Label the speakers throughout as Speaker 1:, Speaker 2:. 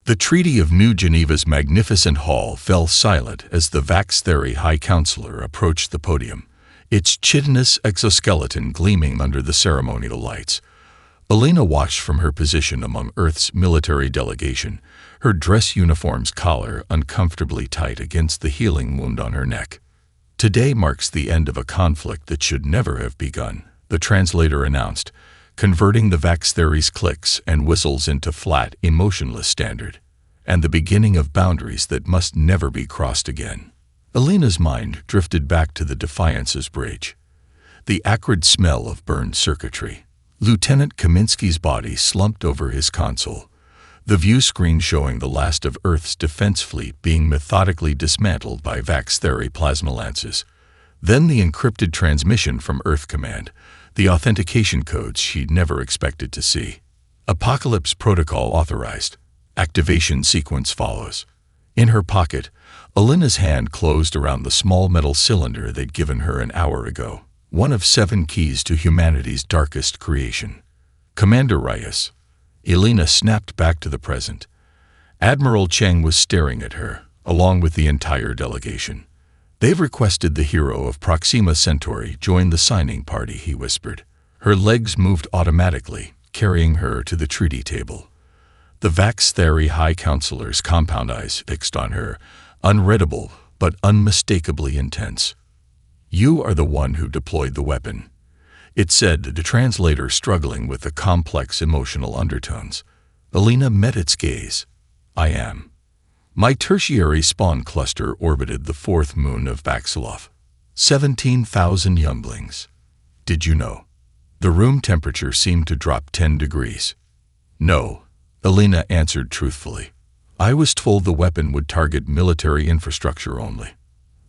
Speaker 1: The Treaty of New Geneva's magnificent hall fell silent as the Vax-Theri High Counselor approached the podium, its chitinous exoskeleton gleaming under the ceremonial lights. Elena watched from her position among Earth's military delegation, her dress uniform's collar uncomfortably tight against the healing wound on her neck. "Today marks the end of a conflict that should never have begun," the translator announced, converting the Vax-Theri's clicks and whistles into flat, emotionless standard, "and the beginning of boundaries that must never be crossed again." Elena's mind drifted back to the Defiance's bridge. The acrid smell of burned circuitry. Lieutenant Kaminsky's body slumped over his console, the view screen showing the last of Earth's defense fleet being methodically dismantled by Vax-Theri plasma lances. Then the encrypted transmission from Earth Command, the authentication codes she'd never expected to see. Apocalypse protocol authorized. Activation sequence follows. In her pocket, Elena's hand closed around the small metal cylinder they'd given her an hour ago, one of 7 keys to humanity's darkest creation. "Commander Reyes." Elena snapped back to the present. Admiral Cheng was staring at her, along with the entire delegation. "They've requested the hero of Proxima Centauri join the signing party," he whispered. Her legs moved automatically, carrying her to the treaty table. The Vax-Theri High Counselor's compound eyes fixed on her, unreadable but unmistakably intense. "You are the one who deployed the weapon," it said, the translator struggling with the complex emotional undertones. Elena met its gaze. "I am. My tertiary spawn cluster orbited the 4th moon of Vaxilov. 17,000 younglings. Did you know?" The room temperature seemed to drop 10 degrees. "No," Elena answered truthfully. "I was told the weapon would target military infrastructure only."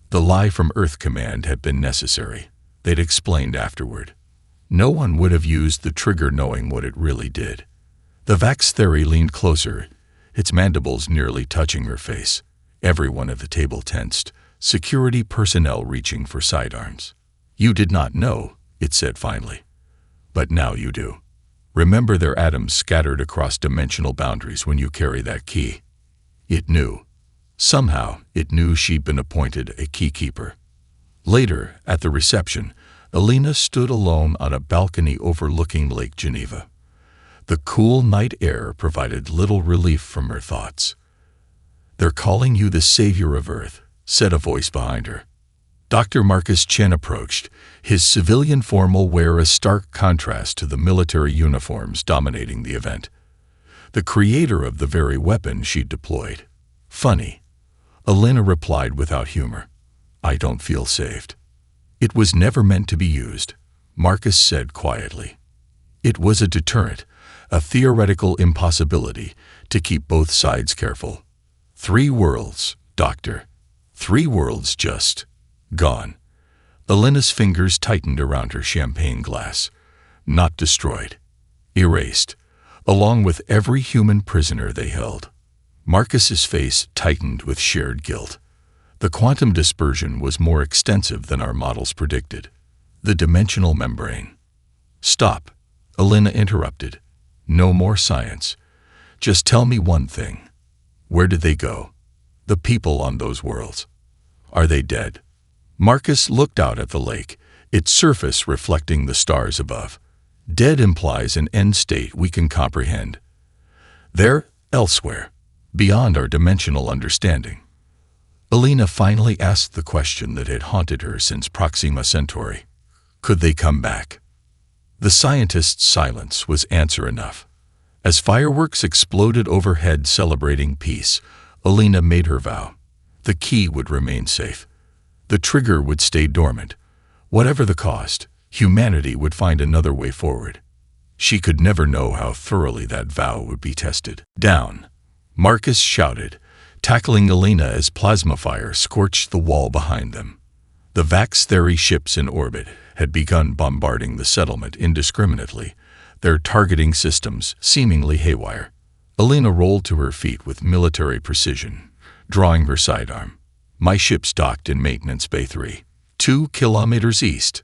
Speaker 1: The lie from Earth Command had been necessary, they'd explained afterward. No one would have used the trigger knowing what it really did. The Vax-Theri leaned closer, its mandibles nearly touching her face. Everyone at the table tensed, security personnel reaching for sidearms. "You did not know," it said finally. "But now you do. Remember, their atoms scattered across dimensional boundaries when you carry that key." It knew. Somehow, it knew she'd been appointed a keykeeper. Later, at the reception, Elena stood alone on a balcony overlooking Lake Geneva. The cool night air provided little relief from her thoughts. "They're calling you the savior of Earth," said a voice behind her. Dr. Marcus Chen approached, his civilian formal wear a stark contrast to the military uniforms dominating the event. "The creator of the very weapon she'd deployed." "Funny," Elena replied without humor. "I don't feel saved." "It was never meant to be used," Marcus said quietly. "It was a deterrent, a theoretical impossibility to keep both sides careful. 3 worlds, Doctor. 3 worlds just gone." Elena's fingers tightened around her champagne glass. "Not destroyed. Erased, along with every human prisoner they held." Marcus's face tightened with shared guilt. The quantum dispersion was more extensive than our models predicted. The dimensional membrane. "Stop," Elena interrupted. "No more science. Just tell me one thing. Where did they go? The people on those worlds. Are they dead?" Marcus looked out at the lake, its surface reflecting the stars above. "Dead implies an end state we can comprehend. They're elsewhere, beyond our dimensional understanding." Elena finally asked the question that had haunted her since Proxima Centauri. Could they come back? The scientist's silence was answer enough. As fireworks exploded overhead celebrating peace, Elena made her vow. The key would remain safe. The trigger would stay dormant. Whatever the cost, humanity would find another way forward. She could never know how thoroughly that vow would be tested. "Down!" Marcus shouted, tackling Elena as plasma fire scorched the wall behind them. The Vax-Theri ships in orbit had begun bombarding the settlement indiscriminately, their targeting systems seemingly haywire. Elena rolled to her feet with military precision, drawing her sidearm. "My ship's docked in Maintenance Bay 3, 2 kilometers east."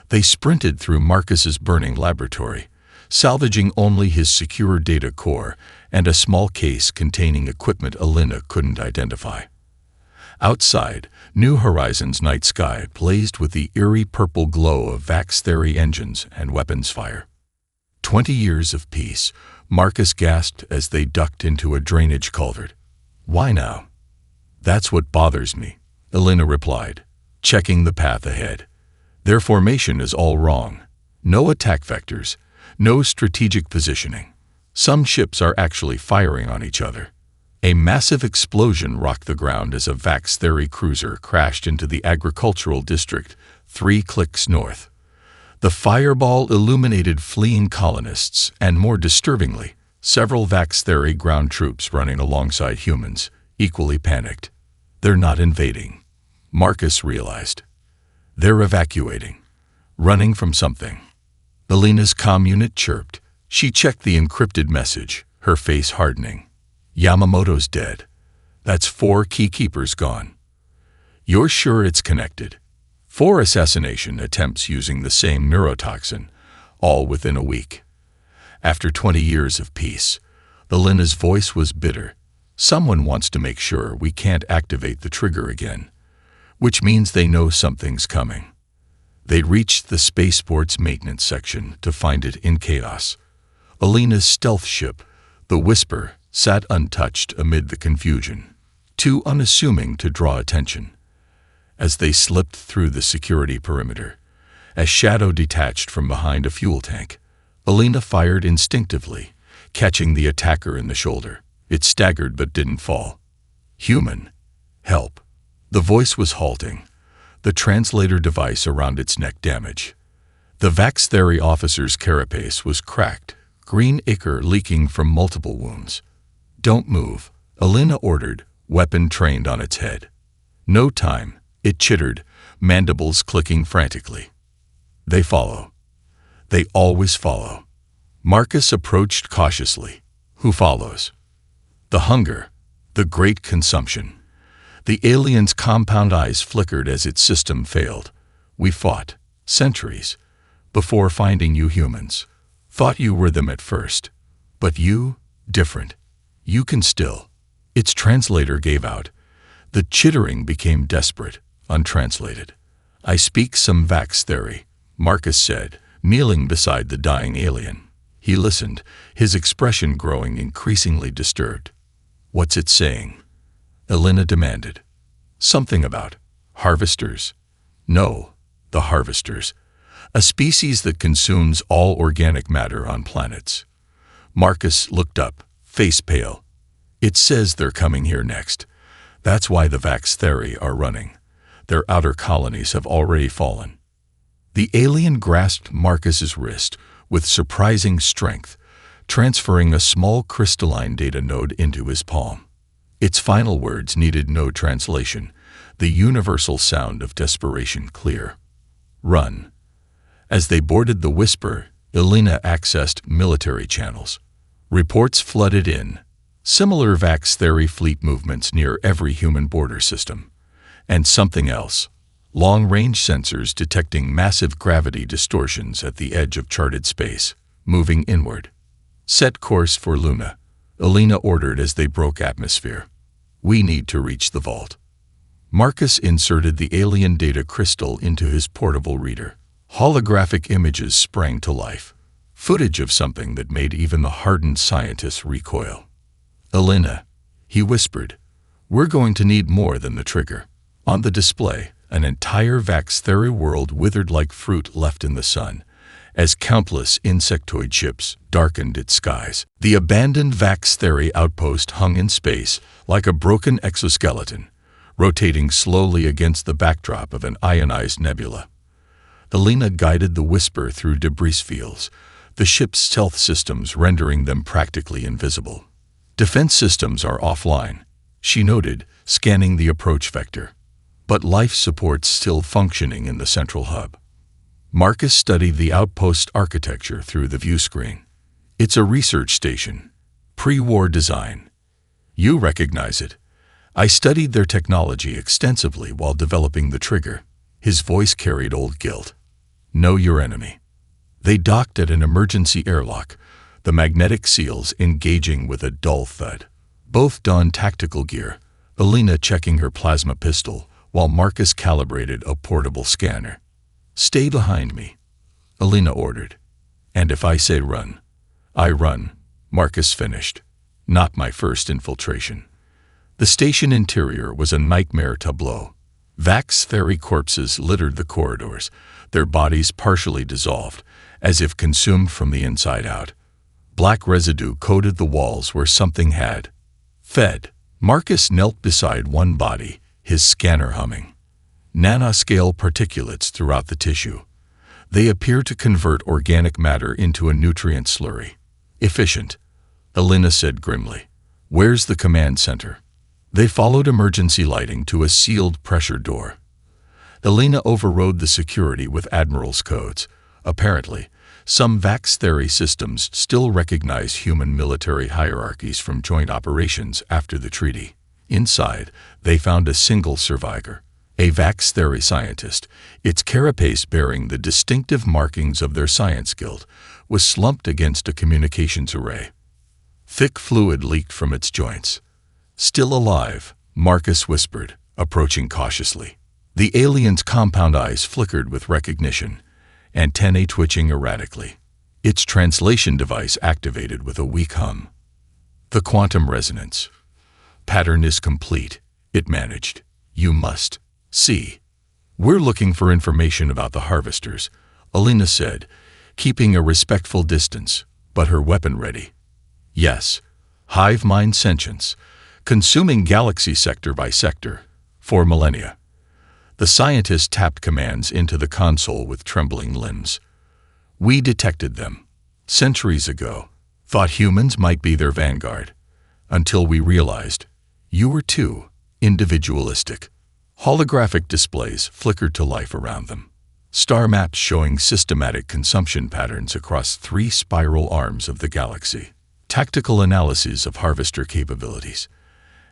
Speaker 1: They sprinted through Marcus's burning laboratory, salvaging only his secure data core and a small case containing equipment Alina couldn't identify. Outside, New Horizons' night sky blazed with the eerie purple glow of Vax Theory engines and weapons fire. 20 years of peace, Marcus gasped as they ducked into a drainage culvert. Why now? That's what bothers me, Alina replied, checking the path ahead. Their formation is all wrong. No attack vectors, no strategic positioning. Some ships are actually firing on each other. A massive explosion rocked the ground as a Vax Theory cruiser crashed into the agricultural district 3 clicks north. The fireball illuminated fleeing colonists and, more disturbingly, several Vax Theory ground troops running alongside humans, equally panicked. They're not invading, Marcus realized. They're evacuating, running from something. Alina's comm unit chirped. She checked the encrypted message, her face hardening. Yamamoto's dead. That's 4 key keepers gone. You're sure it's connected? 4 assassination attempts using the same neurotoxin, all within a week. After 20 years of peace, Alina's voice was bitter. Someone wants to make sure we can't activate the trigger again, which means they know something's coming. They reached the spaceport's maintenance section to find it in chaos. Alina's stealth ship, the Whisper, sat untouched amid the confusion, too unassuming to draw attention. As they slipped through the security perimeter, a shadow detached from behind a fuel tank. Alina fired instinctively, catching the attacker in the shoulder. It staggered but didn't fall. Human. Help. The voice was halting, the translator device around its neck damaged. The Vax Theory officer's carapace was cracked, green ichor leaking from multiple wounds. Don't move, Alina ordered, weapon trained on its head. No time, it chittered, mandibles clicking frantically. They follow. They always follow. Marcus approached cautiously. Who follows? The hunger, the great consumption. The alien's compound eyes flickered as its system failed. We fought, centuries, before finding you humans. Thought you were them at first. But you, different. You can still. Its translator gave out. The chittering became desperate, untranslated. I speak some Vax Theory, Marcus said, kneeling beside the dying alien. He listened, his expression growing increasingly disturbed. What's it saying? Alina demanded. Something about harvesters. No, the harvesters. A species that consumes all organic matter on planets. Marcus looked up, face pale. It says they're coming here next. That's why the Vax Theory are running. Their outer colonies have already fallen. The alien grasped Marcus's wrist with surprising strength, transferring a small crystalline data node into his palm. Its final words needed no translation, the universal sound of desperation clear. Run. As they boarded the Whisper, Alina accessed military channels. Reports flooded in. Similar Vax Theory fleet movements near every human border system. And something else. Long-range sensors detecting massive gravity distortions at the edge of charted space, moving inward. Set course for Luna, Alina ordered as they broke atmosphere. We need to reach the vault. Marcus inserted the alien data crystal into his portable reader. Holographic images sprang to life, footage of something that made even the hardened scientists recoil. Alina, he whispered, we're going to need more than the trigger. On the display, an entire Vax Theory world withered like fruit left in the sun, as countless insectoid ships darkened its skies. The abandoned Vax Theory outpost hung in space like a broken exoskeleton, rotating slowly against the backdrop of an ionized nebula. Alina guided the Whisper through debris fields, the ship's stealth systems rendering them practically invisible. Defense systems are offline, she noted, scanning the approach vector. But life support's still functioning in the central hub. Marcus studied the outpost architecture through the view screen. It's a research station, pre-war design. You recognize it. I studied their technology extensively while developing the trigger. His voice carried old guilt. Know your enemy. They docked at an emergency airlock, the magnetic seals engaging with a dull thud. Both donned tactical gear, Alina checking her plasma pistol, while Marcus calibrated a portable scanner. "Stay behind me," Alina ordered. "And if I say run, I run," Marcus finished. Not my first infiltration. The station interior was a nightmare tableau. Vax Theory corpses littered the corridors, their bodies partially dissolved, as if consumed from the inside out. Black residue coated the walls where something had fed. Marcus knelt beside one body, his scanner humming. Nanoscale particulates throughout the tissue. They appear to convert organic matter into a nutrient slurry. "Efficient," Alina said grimly. "Where's the command center?" They followed emergency lighting to a sealed pressure door. Alina overrode the security with Admiral's codes. Apparently, some Vax Theory systems still recognize human military hierarchies from joint operations after the treaty. Inside, they found a single survivor, a Vax Theory scientist. Its carapace, bearing the distinctive markings of their science guild, was slumped against a communications array. Thick fluid leaked from its joints. "Still alive," Marcus whispered, approaching cautiously. The alien's compound eyes flickered with recognition, antennae twitching erratically. Its translation device activated with a weak hum. "The quantum resonance pattern is complete," it managed. "You must see." "We're looking for information about the harvesters," Alina said, keeping a respectful distance, but her weapon ready. "Yes, hive mind sentience, consuming galaxy sector by sector, for millennia." The scientist tapped commands into the console with trembling limbs. "We detected them centuries ago, thought humans might be their vanguard, until we realized you were too individualistic." Holographic displays flickered to life around them. Star maps showing systematic consumption patterns across 3 spiral arms of the galaxy. Tactical analyses of harvester capabilities.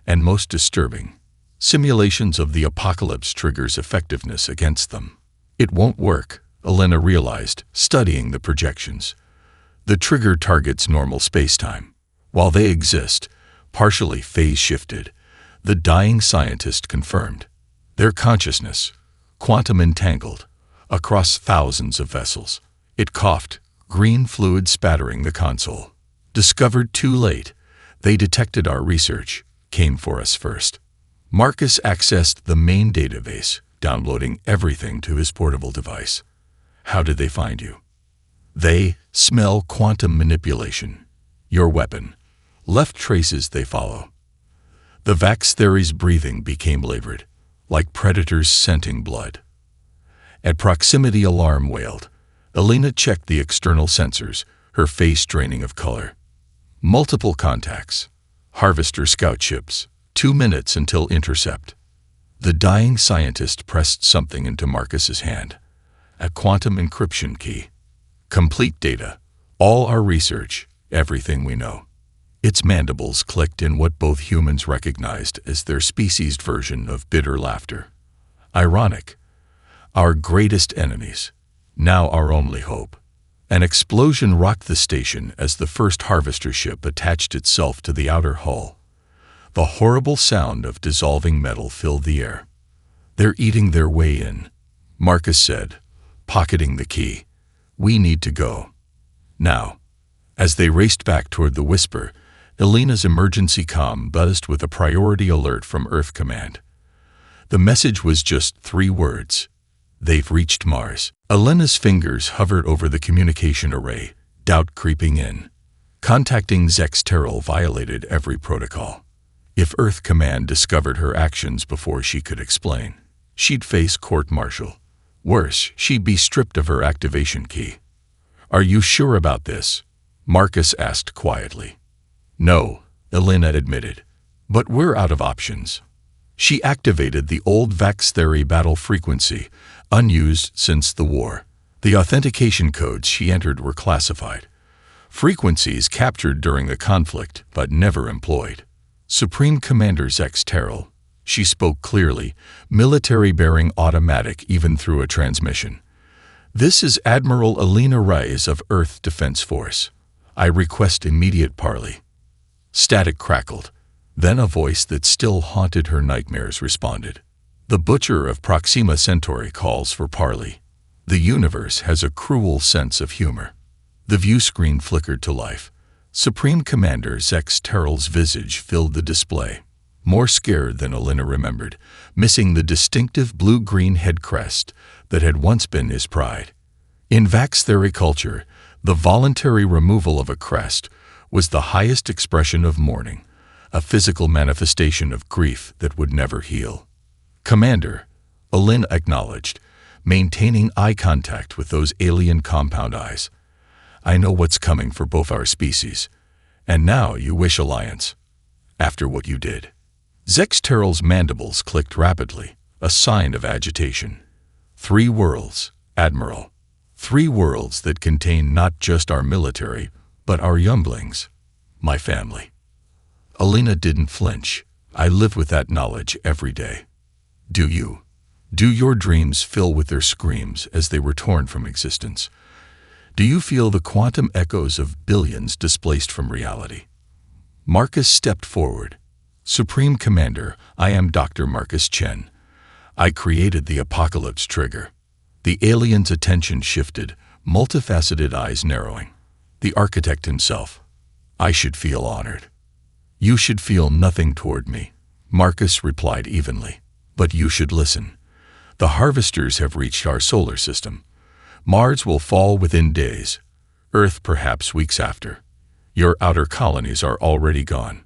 Speaker 1: And most disturbing, simulations of the apocalypse triggers' effectiveness against them. "It won't work," Alina realized, studying the projections. "The trigger targets normal spacetime. While they exist, partially phase-shifted," the dying scientist confirmed. "Their consciousness, quantum-entangled, across thousands of vessels." It coughed, green fluid spattering the console. "Discovered too late. They detected our research, came for us first." Marcus accessed the main database, downloading everything to his portable device. "How did they find you?" "They smell quantum manipulation. Your weapon. Left traces they follow." The Vax Theory's breathing became labored, like predators scenting blood. At proximity, alarm wailed. Alina checked the external sensors, her face draining of color. Multiple contacts. Harvester scout ships. 2 minutes until intercept. The dying scientist pressed something into Marcus's hand. A quantum encryption key. "Complete data. All our research. Everything we know." Its mandibles clicked in what both humans recognized as their species' version of bitter laughter. Ironic. Our greatest enemies. Now our only hope. An explosion rocked the station as the first harvester ship attached itself to the outer hull. The horrible sound of dissolving metal filled the air. "They're eating their way in," Marcus said, pocketing the key. "We need to go. Now." As they raced back toward the Whisper, Alina's emergency comm buzzed with a priority alert from Earth Command. The message was just 3 words. "They've reached Mars." Alina's fingers hovered over the communication array, doubt creeping in. Contacting Zex Terrell violated every protocol. If Earth Command discovered her actions before she could explain, she'd face court-martial. Worse, she'd be stripped of her activation key. "Are you sure about this?" Marcus asked quietly. "No," Alina admitted, "but we're out of options." She activated the old Vax Theory battle frequency, unused since the war. The authentication codes she entered were classified. Frequencies captured during the conflict, but never employed. "Supreme Commander Zex Terrell," she spoke clearly, military-bearing automatic even through a transmission. "This is Admiral Alina Reyes of Earth Defense Force. I request immediate parley. Static crackled. Then a voice that still haunted her nightmares responded. The Butcher of Proxima Centauri calls for parley. The universe has a cruel sense of humor. The view screen flickered to life. Supreme Commander Zex Terrell's visage filled the display. More scared than Alina remembered, missing the distinctive blue-green head crest that had once been his pride. In Vax theory culture, the voluntary removal of a crest was the highest expression of mourning, a physical manifestation of grief that would never heal. Commander, Alina acknowledged, maintaining eye contact with those alien compound eyes. I know what's coming for both our species, and now you wish alliance, after what you did. Zex Terrell's mandibles clicked rapidly, a sign of agitation. 3 worlds, Admiral. 3 worlds that contain not just our military, but our younglings, my family. Alina didn't flinch. I live with that knowledge every day. Do you? Do your dreams fill with their screams as they were torn from existence? Do you feel the quantum echoes of billions displaced from reality? Marcus stepped forward. Supreme Commander, I am Dr. Marcus Chen. I created the Apocalypse Trigger. The alien's attention shifted, multifaceted eyes narrowing. The architect himself. I should feel honored. You should feel nothing toward me, Marcus replied evenly. But you should listen. The harvesters have reached our solar system. Mars will fall within days, Earth perhaps weeks after. Your outer colonies are already gone.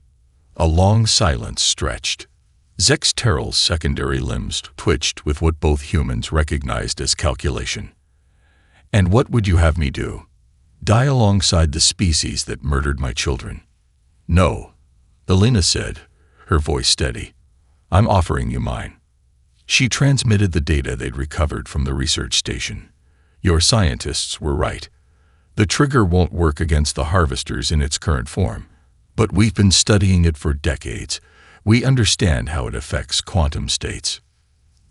Speaker 1: A long silence stretched. Zex Terrell's secondary limbs twitched with what both humans recognized as calculation. And what would you have me do? Die alongside the species that murdered my children? No, Alina said, her voice steady. I'm offering you mine. She transmitted the data they'd recovered from the research station. Your scientists were right. The trigger won't work against the harvesters in its current form, but we've been studying it for decades. We understand how it affects quantum states.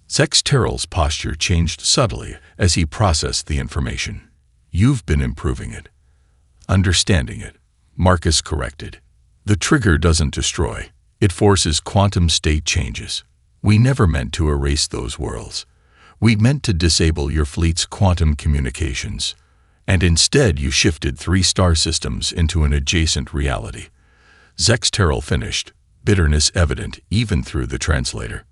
Speaker 1: Zex Terrell's posture changed subtly as he processed the information. You've been improving it. Understanding it, Marcus corrected. The trigger doesn't destroy. It forces quantum state changes. We never meant to erase those worlds. We meant to disable your fleet's quantum communications. And instead you shifted 3 star systems into an adjacent reality. Zex Terrell finished, bitterness evident even through the translator.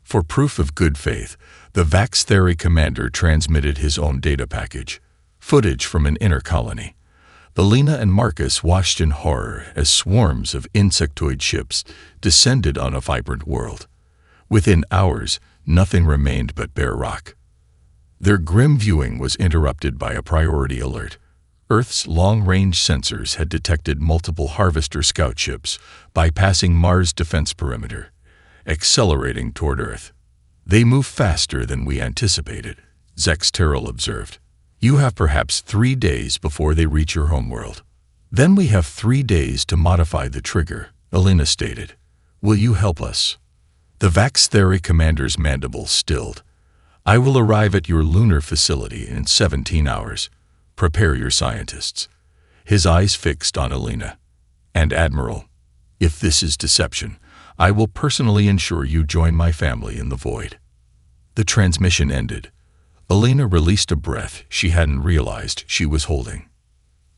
Speaker 1: For proof of good faith, the Vax Theory commander transmitted his own data package, footage from an inner colony. Alina and Marcus watched in horror as swarms of insectoid ships descended on a vibrant world. Within hours, nothing remained but bare rock. Their grim viewing was interrupted by a priority alert. Earth's long-range sensors had detected multiple Harvester scout ships bypassing Mars' defense perimeter, accelerating toward Earth. They move faster than we anticipated, Zex Terrell observed. You have perhaps 3 days before they reach your homeworld. Then we have 3 days to modify the trigger, Alina stated. Will you help us? The Vax Theory commander's mandibles stilled. I will arrive at your lunar facility in 17 hours. Prepare your scientists. His eyes fixed on Alina. And Admiral, if this is deception, I will personally ensure you join my family in the void. The transmission ended. Alina released a breath she hadn't realized she was holding.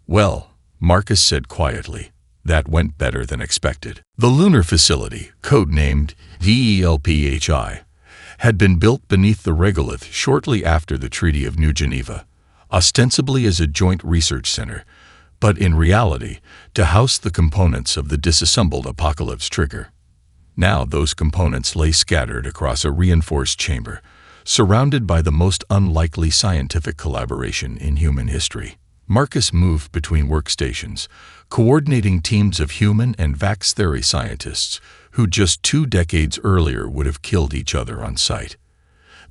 Speaker 1: Well, Marcus said quietly, that went better than expected. The lunar facility, codenamed DELPHI, had been built beneath the regolith shortly after the Treaty of New Geneva, ostensibly as a joint research center, but in reality to house the components of the disassembled Apocalypse Trigger. Now those components lay scattered across a reinforced chamber, surrounded by the most unlikely scientific collaboration in human history. Marcus moved between workstations, coordinating teams of human and Vax Theory scientists who just 2 decades earlier would have killed each other on sight.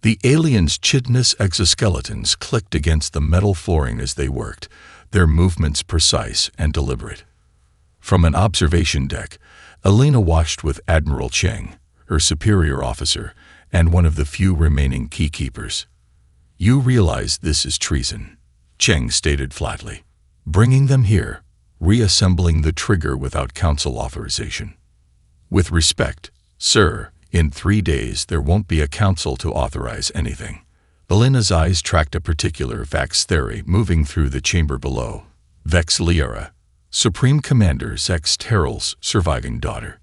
Speaker 1: The aliens' chitinous exoskeletons clicked against the metal flooring as they worked, their movements precise and deliberate. From an observation deck, Alina watched with Admiral Cheng, her superior officer, and one of the few remaining keykeepers. You realize this is treason, Cheng stated flatly. Bringing them here, reassembling the trigger without council authorization. With respect, sir, in 3 days there won't be a council to authorize anything. Alina's eyes tracked a particular Vax theory moving through the chamber below. Vex Liara, Supreme Commander Zex Terrell's surviving daughter.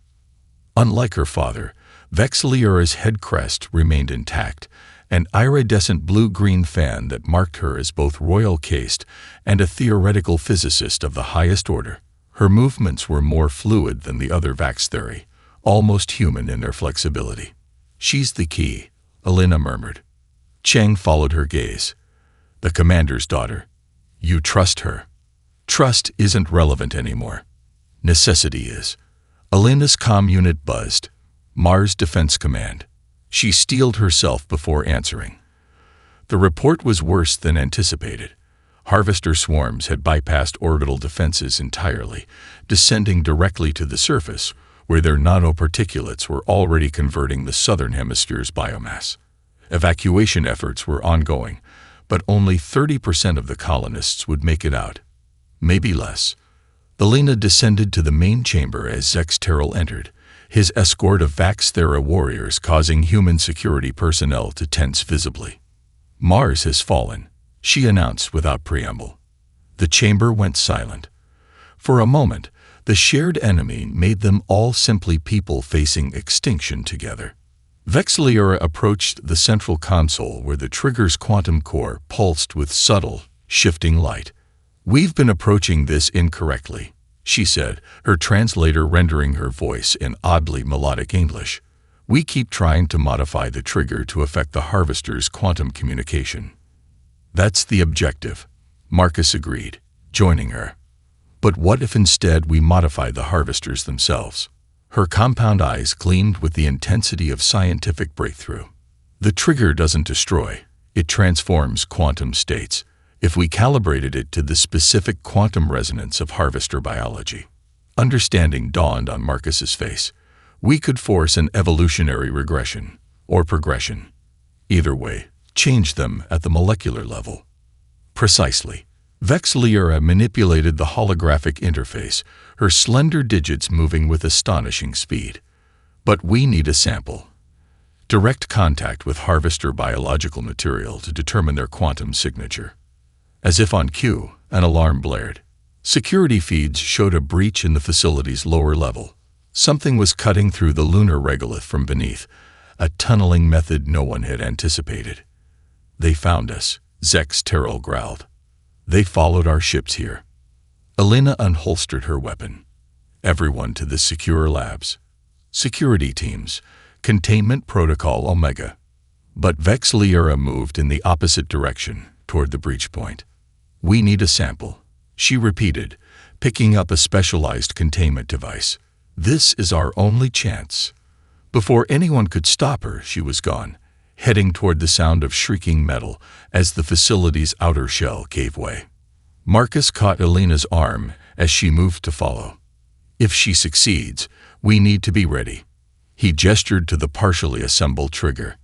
Speaker 1: Unlike her father, Vex Liara's head crest remained intact, an iridescent blue-green fan that marked her as both royal caste and a theoretical physicist of the highest order. Her movements were more fluid than the other Vax theory, almost human in their flexibility. She's the key, Alina murmured. Cheng followed her gaze. The commander's daughter. You trust her. Trust isn't relevant anymore. Necessity is. Alina's comm unit buzzed. Mars Defense Command. She steeled herself before answering. The report was worse than anticipated. Harvester swarms had bypassed orbital defenses entirely, descending directly to the surface, where their nanoparticulates were already converting the southern hemisphere's biomass. Evacuation efforts were ongoing, but only 30% of the colonists would make it out. Maybe less. Alina descended to the main chamber as Zex Terrell entered, his escort of Vax Thera warriors causing human security personnel to tense visibly. Mars has fallen, she announced without preamble. The chamber went silent. For a moment, the shared enemy made them all simply people facing extinction together. Vex Liara approached the central console where the trigger's quantum core pulsed with subtle, shifting light. We've been approaching this incorrectly, she said, her translator rendering her voice in oddly melodic English. We keep trying to modify the trigger to affect the harvester's quantum communication. That's the objective, Marcus agreed, joining her. But what if instead we modify the harvesters themselves? Her compound eyes gleamed with the intensity of scientific breakthrough. The trigger doesn't destroy, it transforms quantum states, if we calibrated it to the specific quantum resonance of harvester biology. Understanding dawned on Marcus's face. We could force an evolutionary regression, or progression. Either way, change them at the molecular level. Precisely. Vex Liara manipulated the holographic interface, her slender digits moving with astonishing speed. But we need a sample. Direct contact with harvester biological material to determine their quantum signature. As if on cue, an alarm blared. Security feeds showed a breach in the facility's lower level. Something was cutting through the lunar regolith from beneath, a tunneling method no one had anticipated. They found us, Zex Terrell growled. They followed our ships here. Alina unholstered her weapon. Everyone to the secure labs. Security teams. Containment Protocol Omega. But Vex Liara moved in the opposite direction, toward the breach point. We need a sample, she repeated, picking up a specialized containment device. This is our only chance. Before anyone could stop her, she was gone, heading toward the sound of shrieking metal as the facility's outer shell gave way. Marcus caught Alina's arm as she moved to follow. If she succeeds, we need to be ready. He gestured to the partially assembled trigger.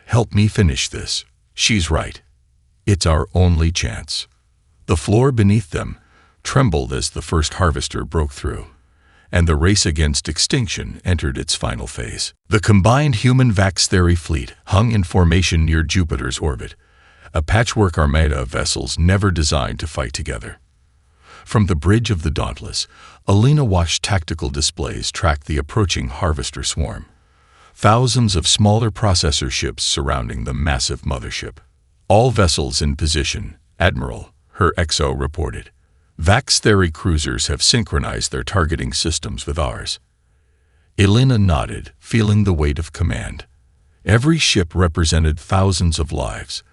Speaker 1: Help me finish this. She's right. It's our only chance. The floor beneath them trembled as the first harvester broke through, and the race against extinction entered its final phase. The combined human Vax theory fleet hung in formation near Jupiter's orbit, a patchwork armada of vessels never designed to fight together. From the bridge of the Dauntless, Alina watched tactical displays track the approaching harvester swarm. Thousands of smaller processor ships surrounding the massive mothership. All vessels in position, Admiral, her XO reported. Vax theory cruisers have synchronized their targeting systems with ours. Alina nodded, feeling the weight of command. Every ship represented thousands of lives,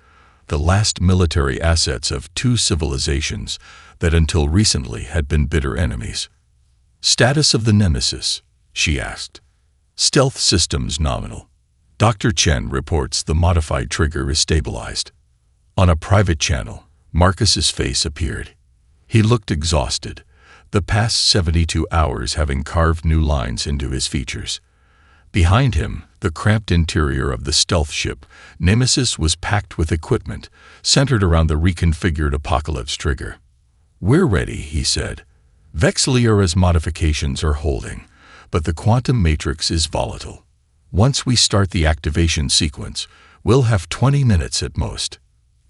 Speaker 1: the last military assets of two civilizations that until recently had been bitter enemies. Status of the Nemesis, she asked. Stealth systems nominal. Dr. Chen reports the modified trigger is stabilized. On a private channel, Marcus's face appeared. He looked exhausted, the past 72 hours having carved new lines into his features. Behind him, the cramped interior of the stealth ship, Nemesis was packed with equipment, centered around the reconfigured Apocalypse trigger. We're ready, he said. Vexillera's modifications are holding, but the quantum matrix is volatile. Once we start the activation sequence, we'll have 20 minutes at most.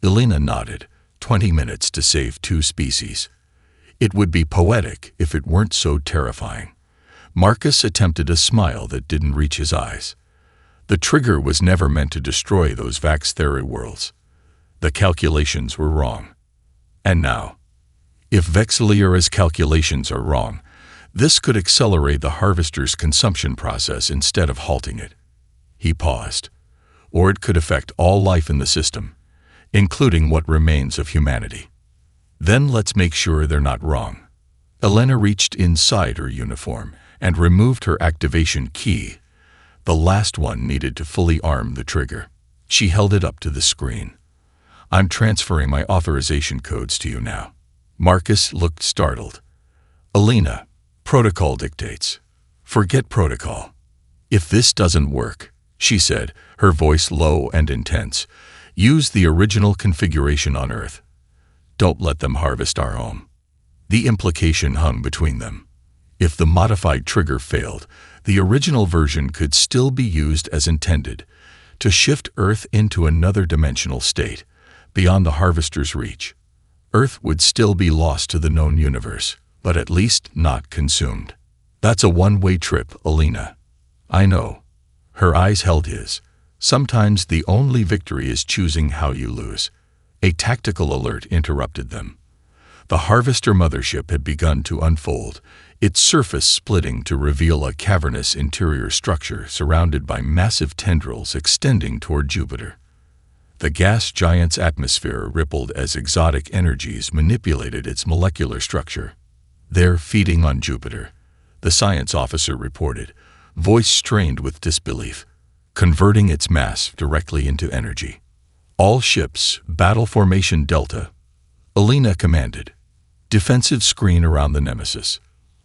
Speaker 1: Elena nodded. 20 minutes to save 2 species. It would be poetic if it weren't so terrifying. Marcus attempted a smile that didn't reach his eyes. The trigger was never meant to destroy those Vax-Thera worlds. The calculations were wrong. And now, if Vexillera's calculations are wrong, this could accelerate the harvester's consumption process instead of halting it. He paused. Or it could affect all life in the system, including what remains of humanity. Then let's make sure they're not wrong. Elena reached inside her uniform and removed her activation key. The last one needed to fully arm the trigger. She held it up to the screen. I'm transferring my authorization codes to you now. Marcus looked startled. Elena, protocol dictates. Forget protocol. If this doesn't work, she said, her voice low and intense, use the original configuration on Earth. Don't let them harvest our home. The implication hung between them. If the modified trigger failed, the original version could still be used as intended, to shift Earth into another dimensional state, beyond the harvester's reach. Earth would still be lost to the known universe, but at least not consumed. That's a one-way trip, Elena. I know. Her eyes held his. Sometimes the only victory is choosing how you lose. A tactical alert interrupted them. The Harvester mothership had begun to unfold, its surface splitting to reveal a cavernous interior structure surrounded by massive tendrils extending toward Jupiter. The gas giant's atmosphere rippled as exotic energies manipulated its molecular structure. They're feeding on Jupiter, the science officer reported, voice strained with disbelief, converting its mass directly into energy. All ships, battle formation Delta. Elena commanded. Defensive screen around the Nemesis.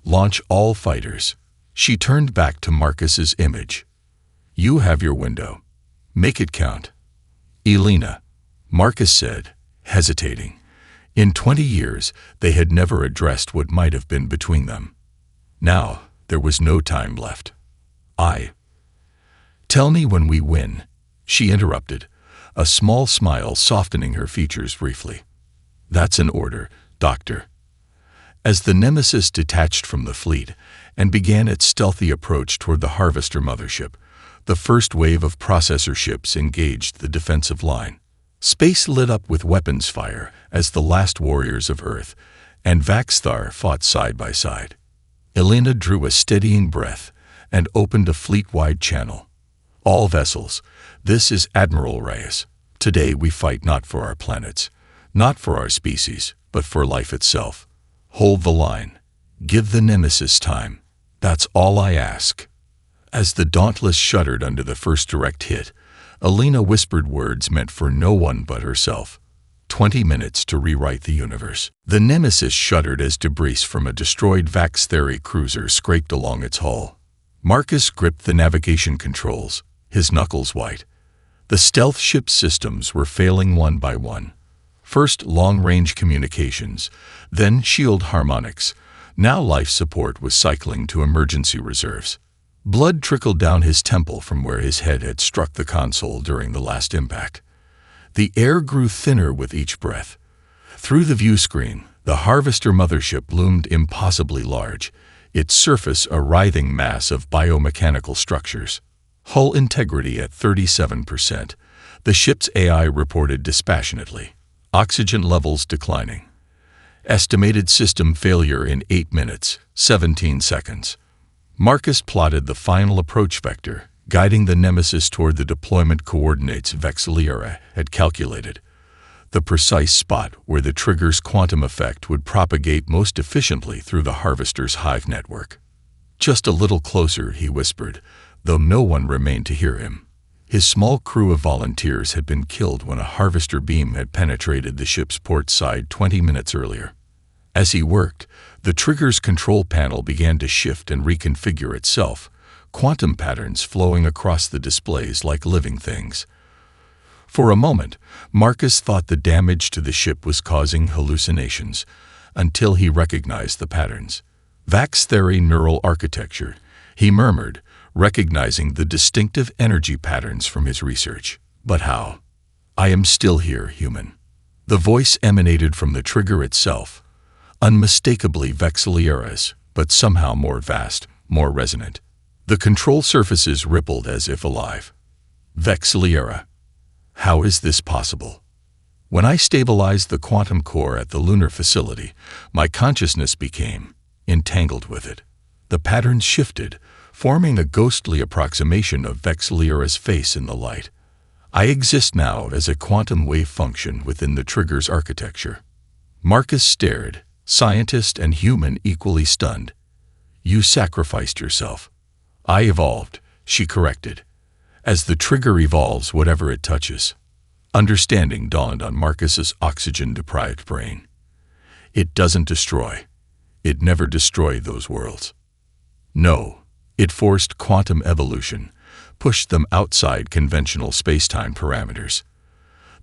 Speaker 1: Launch all fighters. She turned back to Marcus's image. You have your window. Make it count. Elena, Marcus said, hesitating. In 20 years, they had never addressed what might have been between them. Now, there was no time left. Tell me when we win, she interrupted, a small smile softening her features briefly. That's an order, Doctor. As the Nemesis detached from the fleet and began its stealthy approach toward the Harvester mothership, the first wave of processor ships engaged the defensive line. Space lit up with weapons fire as the last warriors of Earth and Vax-Thar fought side by side. Elena drew a steadying breath and opened a fleet-wide channel. All vessels, this is Admiral Reyes. Today we fight not for our planets, not for our species, but for life itself. Hold the line. Give the Nemesis time. That's all I ask. As the Dauntless shuddered under the first direct hit, Elena whispered words meant for no one but herself. 20 minutes to rewrite the universe. The Nemesis shuddered as debris from a destroyed Vax-Thera cruiser scraped along its hull. Marcus gripped the navigation controls, his knuckles white. The stealth ship systems were failing one by one. First long-range communications, then shield harmonics. Now life support was cycling to emergency reserves. Blood trickled down his temple from where his head had struck the console during the last impact. The air grew thinner with each breath. Through the view screen, the Harvester mothership loomed impossibly large, its surface a writhing mass of biomechanical structures. Hull integrity at 37%. The ship's AI reported dispassionately. Oxygen levels declining. Estimated system failure in 8 minutes, 17 seconds. Marcus plotted the final approach vector, guiding the Nemesis toward the deployment coordinates Vexillera had calculated. The precise spot where the trigger's quantum effect would propagate most efficiently through the Harvester's hive network. Just a little closer, he whispered, though no one remained to hear him. His small crew of volunteers had been killed when a Harvester beam had penetrated the ship's port side 20 minutes earlier. As he worked, the trigger's control panel began to shift and reconfigure itself, quantum patterns flowing across the displays like living things. For a moment, Marcus thought the damage to the ship was causing hallucinations, until he recognized the patterns. Vax theory neural architecture, he murmured, recognizing the distinctive energy patterns from his research. But how? I am still here, human. The voice emanated from the trigger itself, unmistakably Vexiliera's, but somehow more vast, more resonant. The control surfaces rippled as if alive. Vexiliera. How is this possible? When I stabilized the quantum core at the lunar facility, my consciousness became entangled with it. The patterns shifted, forming a ghostly approximation of Vexiliera's face in the light. I exist now as a quantum wave function within the trigger's architecture. Marcus stared, scientist and human equally stunned. You sacrificed yourself. I evolved, she corrected. As the trigger evolves whatever it touches. Understanding dawned on Marcus's oxygen-deprived brain. It doesn't destroy. It never destroyed those worlds. No, it forced quantum evolution, pushed them outside conventional space-time parameters.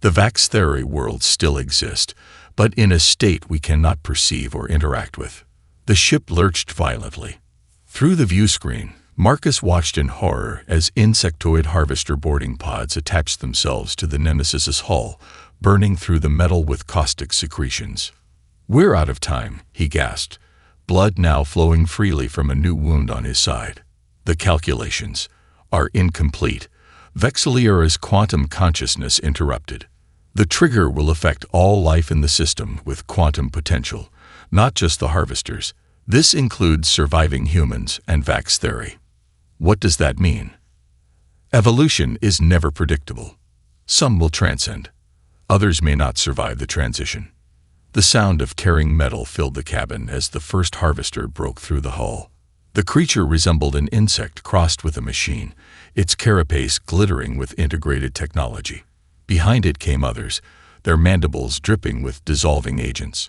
Speaker 1: The Vax theory worlds still exist, but in a state we cannot perceive or interact with. The ship lurched violently. Through the view screen, Marcus watched in horror as insectoid harvester boarding pods attached themselves to the Nemesis's hull, burning through the metal with caustic secretions. We're out of time, he gasped, blood now flowing freely from a new wound on his side. The calculations are incomplete. Vexiliera's quantum consciousness interrupted. The trigger will affect all life in the system with quantum potential, not just the harvesters. This includes surviving humans and Vax theory. What does that mean? Evolution is never predictable. Some will transcend. Others may not survive the transition. The sound of tearing metal filled the cabin as the first harvester broke through the hull. The creature resembled an insect crossed with a machine, its carapace glittering with integrated technology. Behind it came others, their mandibles dripping with dissolving agents.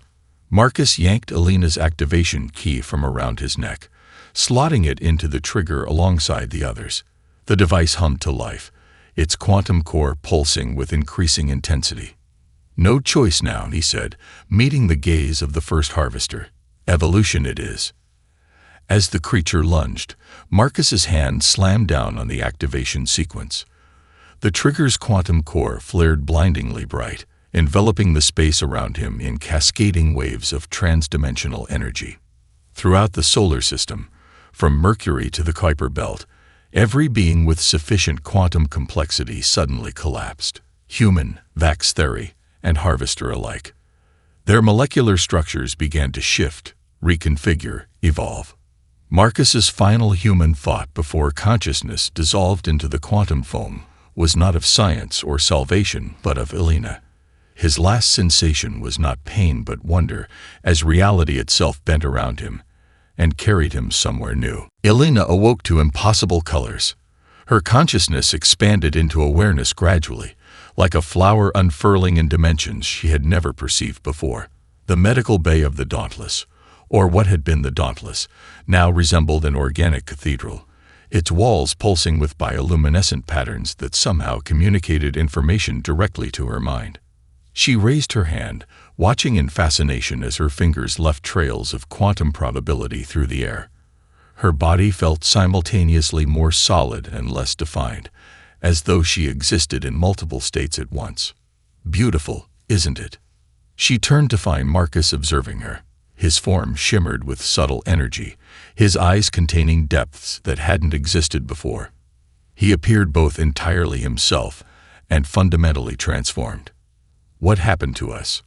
Speaker 1: Marcus yanked Alina's activation key from around his neck, slotting it into the trigger alongside the others. The device hummed to life, its quantum core pulsing with increasing intensity. No choice now, he said, meeting the gaze of the first harvester. Evolution it is. As the creature lunged, Marcus's hand slammed down on the activation sequence. The trigger's quantum core flared blindingly bright, enveloping the space around him in cascading waves of transdimensional energy. Throughout the solar system, from Mercury to the Kuiper Belt, every being with sufficient quantum complexity suddenly collapsed. Human, Vax theory, and harvester alike. Their molecular structures began to shift, reconfigure, evolve. Marcus's final human thought before consciousness dissolved into the quantum foam was not of science or salvation, but of Alina. His last sensation was not pain but wonder, as reality itself bent around him and carried him somewhere new. Alina awoke to impossible colors. Her consciousness expanded into awareness gradually, like a flower unfurling in dimensions she had never perceived before. The medical bay of the Dauntless, or what had been the Dauntless, now resembled an organic cathedral, its walls pulsing with bioluminescent patterns that somehow communicated information directly to her mind. She raised her hand, watching in fascination as her fingers left trails of quantum probability through the air. Her body felt simultaneously more solid and less defined, as though she existed in multiple states at once. Beautiful, isn't it? She turned to find Marcus observing her. His form shimmered with subtle energy, his eyes containing depths that hadn't existed before. He appeared both entirely himself and fundamentally transformed. What happened to us?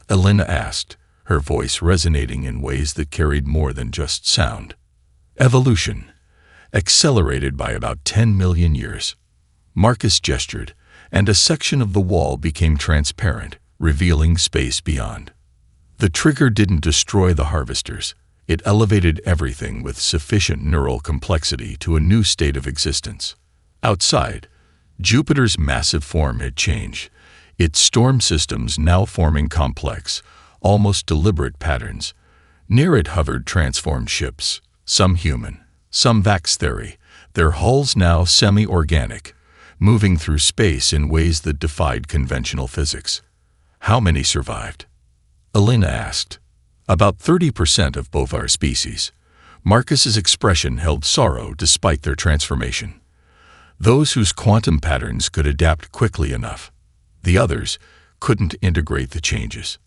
Speaker 1: Alina asked, her voice resonating in ways that carried more than just sound. Evolution, accelerated by about 10 million years. Marcus gestured, and a section of the wall became transparent, revealing space beyond. The trigger didn't destroy the harvesters. It elevated everything with sufficient neural complexity to a new state of existence. Outside, Jupiter's massive form had changed, its storm systems now forming complex, almost deliberate patterns. Near it hovered transformed ships, some human, some Vax theory, their hulls now semi-organic, moving through space in ways that defied conventional physics. How many survived? Alina asked. About 30% of both our species. Marcus's expression held sorrow despite their transformation. Those whose quantum patterns could adapt quickly enough. The others couldn't integrate the changes.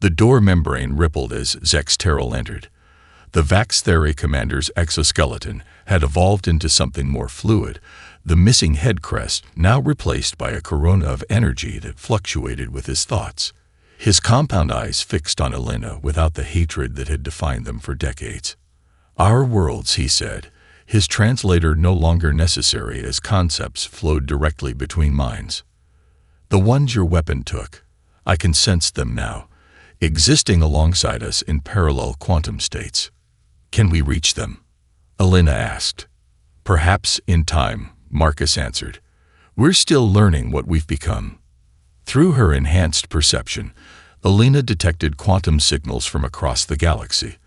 Speaker 1: The door membrane rippled as Zex Terrell entered. The Vax-Theri commander's exoskeleton had evolved into something more fluid, the missing head crest now replaced by a corona of energy that fluctuated with his thoughts. His compound eyes fixed on Elena without the hatred that had defined them for decades. Our worlds, he said, his translator no longer necessary as concepts flowed directly between minds. The ones your weapon took, I can sense them now, existing alongside us in parallel quantum states. Can we reach them? Elena asked. Perhaps in time, Marcus answered. We're still learning what we've become. Through her enhanced perception, Elena detected quantum signals from across the galaxy,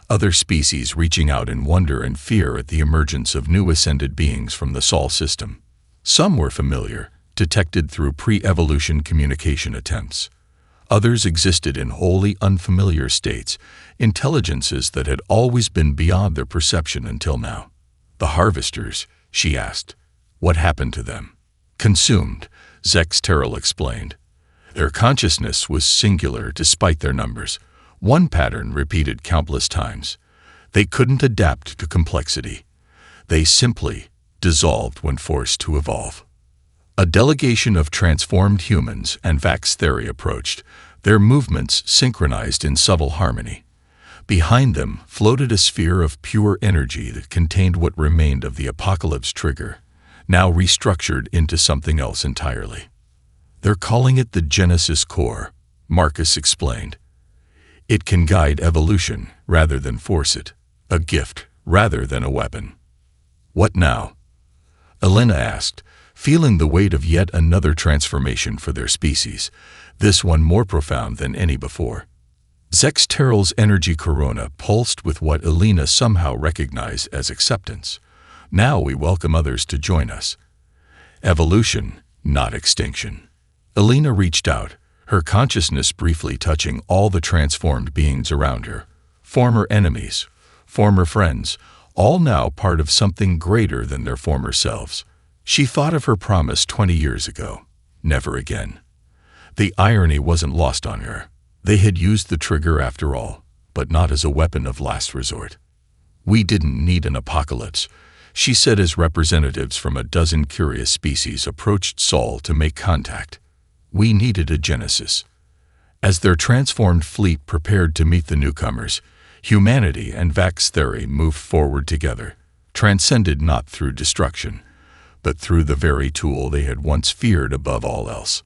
Speaker 1: other species reaching out in wonder and fear at the emergence of new ascended beings from the Sol system. Some were familiar, detected through pre-evolution communication attempts. Others existed in wholly unfamiliar states, intelligences that had always been beyond their perception until now. The harvesters, she asked. What happened to them? Consumed, Zex Terrell explained. Their consciousness was singular despite their numbers, one pattern repeated countless times. They couldn't adapt to complexity. They simply dissolved when forced to evolve. A delegation of transformed humans and Vax-Theri approached, their movements synchronized in subtle harmony. Behind them floated a sphere of pure energy that contained what remained of the apocalypse trigger, now restructured into something else entirely. They're calling it the Genesis Core, Marcus explained. It can guide evolution rather than force it, a gift rather than a weapon. What now? Elena asked, feeling the weight of yet another transformation for their species, this one more profound than any before. Zex Terrell's energy corona pulsed with what Elena somehow recognized as acceptance. Now we welcome others to join us. Evolution, not extinction. Elena reached out, her consciousness briefly touching all the transformed beings around her. Former enemies, former friends, all now part of something greater than their former selves. She thought of her promise 20 years ago. Never again. The irony wasn't lost on her. They had used the trigger after all, but not as a weapon of last resort. We didn't need an apocalypse, she said as representatives from a dozen curious species approached Sol to make contact. We needed a genesis. As their transformed fleet prepared to meet the newcomers, humanity and Vax-Theri moved forward together, transcended not through destruction, but through the very tool they had once feared above all else.